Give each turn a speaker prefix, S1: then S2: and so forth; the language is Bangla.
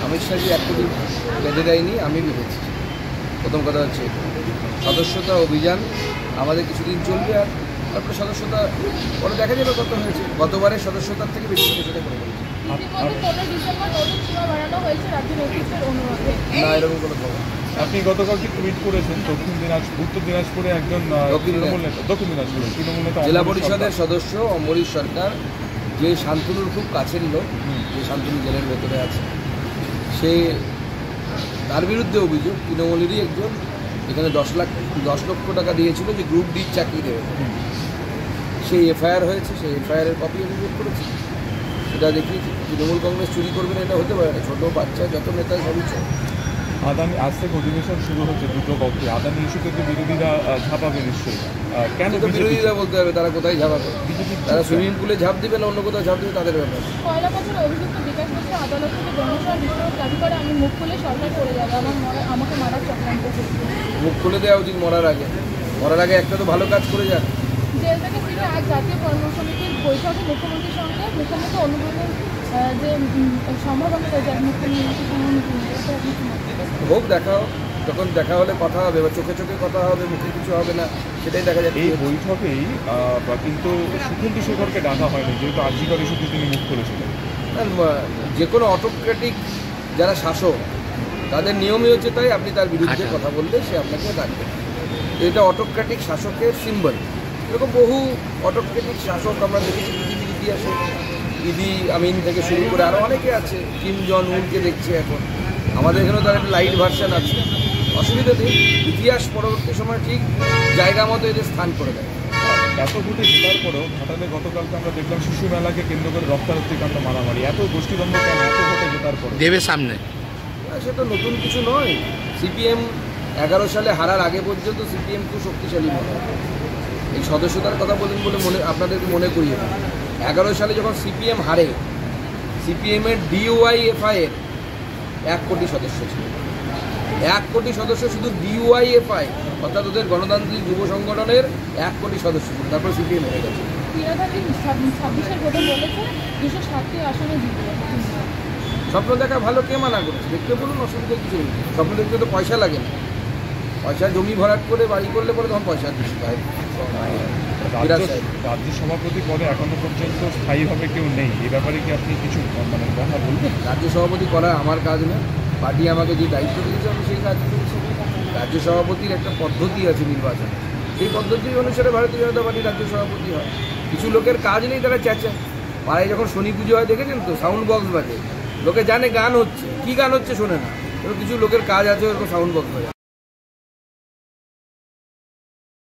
S1: अमित शाह जी 1 कोटी बेঁধে দেয়নি, আমি বেঁধেছি। প্রথম কথা হচ্ছে সদস্যতা অভিযান আমাদের কিছুদিন চলবে, আর তারপরে সদস্যতা পরে দেখা যাবে কত হয়েছে। গতবারের সদস্যতার থেকে বেশি সেটা করে বলছি না, এরকম কোনো খবর।
S2: আপনি গতকালকে টুইট করেছেন উত্তর দিনাজপুরে একজন দক্ষিণ দিনাজপুরে তৃণমূল নেতা
S1: জেলা পরিষদের সদস্য অমরিশ সরকার, যে শান্তনুর খুব কাছের লোক, যে শান্তনু জেলের ভেতরে আছে, সে তার বিরুদ্ধে অভিযোগ তৃণমূলেরই একজন এখানে 10 লক্ষ টাকা দিয়েছিল যে গ্রুপ ডি চাকরি দেবে। সেই এফআইআর হয়েছে, সেই এফআইআরের কপি আমি বের করেছি, সেটা দেখিয়েছি। তৃণমূল কংগ্রেস চুরি করবে না এটা হতে পারে না, ছোটো বাচ্চা যত নেতা সবই চায়।
S2: আদানি আজ থেকে অধিবেশন শুরু হচ্ছে দুটো পক্ষে, আদানি ইস্যুতে তো বিরোধীরা ঝাঁপাবে নিশ্চয়ই। কেন
S1: বিরোধীরা বলতে হবে তারা কোথায় ঝাঁপাবে? তারা সুইমিং পুলে ঝাঁপ দেবে না অন্য কোথাও ঝাঁপ দেবে, তাদের ব্যাপার। মুখ খুলে দেওয়া উচিত মরার আগে একটা তো ভালো কাজ করে যাক।
S3: জেল থেকে ফিরে আজ জাতীয় কর্ম সমিতির বৈঠকে মুখ্যমন্ত্রীর সঙ্গে মুখ্যমন্ত্রী অনুমোদন যে সম্ভাবনা রয়েছে
S1: হোক, দেখাও, যখন দেখা হলে কথা হবে বা চোখে চোখে কথা হবে, মুখে কিছু হবে না, সেটাই দেখা যাচ্ছে।
S2: এই বৈঠকেই কিন্তু সুখেন্দু শেখরকে ডাকা হয়নি, যেহেতু আর্জিকর ইস্যুতে তিনি মুখ খুলেছিলেন।
S1: যে কোনো অটোক্রেটিক যারা শাসক তাদের নিয়মই হচ্ছে তাই, আপনি তার বিরুদ্ধে কথা বললে সে আপনাকে ডাকবে। এটা অটোক্রেটিক শাসকের সিম্বল। এরকম বহু অটোক্রেটিক শাসক আমরা দেখেছি পৃথিবীর ইতিহাসে, ইদি আমিন থেকে শুরু করে আরও অনেকে আছে, কিম জন উনকে দেখছি এখন। আমাদের এখানেও তার একটা লাইট ভার্সান আছে, অসুবিধা নেই। ইতিহাস পরবর্তী সময় ঠিক জায়গা মতো এদের স্থান করে দেয়।
S2: এত ভোটে জেতার পরেও ঘাটালে গতকালকে আমরা দেখলাম শিশু মেলাকে কেন্দ্র করে রক্তারক্তিকাণ্ড মারামারি, এত গোষ্ঠীদ্বন্দ্ব কেন এত ভোটে জেতার পরে?
S4: দেবের সামনে
S1: সে তো নতুন কিছু নয়। সিপিএম 11 সালে হারার আগে পর্যন্ত সিপিএম খুব শক্তিশালী মনে হয়। এই সদস্যতার কথা বলেন বলে আপনাদেরকে মনে করিয়ে দেন, 11 সালে যখন সিপিএম হারে, সিপিএমের ডিওয়াইএফআই-এর 1 কোটি সদস্য ছিল। 1 কোটি সদস্য শুধু ডিওয়াইএফআই অর্থাৎ ওদের গণতান্ত্রিক যুব সংগঠনের 1 কোটি সদস্য ছিল। তারপর সিপিএম হয়ে গেছে। স্বপ্ন দেখা ভালো, কে মানা করছে? দেখতে বলুন, অসুবিধা কিছু নেই। স্বপ্ন দেখতে তো পয়সা লাগে না, পয়সা জমি ভরাট করে বাড়ি করলে পরে তখন পয়সা দিতে হয়।
S2: রাজ্য সভাপতি পদে এখনো পর্যন্ত স্থায়ীভাবে কেউ নেই, এ ব্যাপারে কি আপনি কিছু কথা বলবেন?
S1: রাজ্য সভাপতি করা আমার কাজ না, পার্টি আমাকে যে দায়িত্ব দিয়েছে আমি সেই কাজ করেছি। রাজ্য সভাপতির একটা পদ্ধতি আছে নির্বাচনে, সেই পদ্ধতি অনুসারে ভারতীয় জনতা পার্টি রাজ্য সভাপতি হয়। কিছু লোকের কাজ নেই, তারা চেঁচে। পাড়ায় যখন শনি পুজো হয় দেখেছেন তো, সাউন্ড বক্স বাজে, লোকে জানে গান হচ্ছে, কী গান হচ্ছে শোনে না। কিছু লোকের কাজ আছে ওরকম সাউন্ড বক্স বাজে।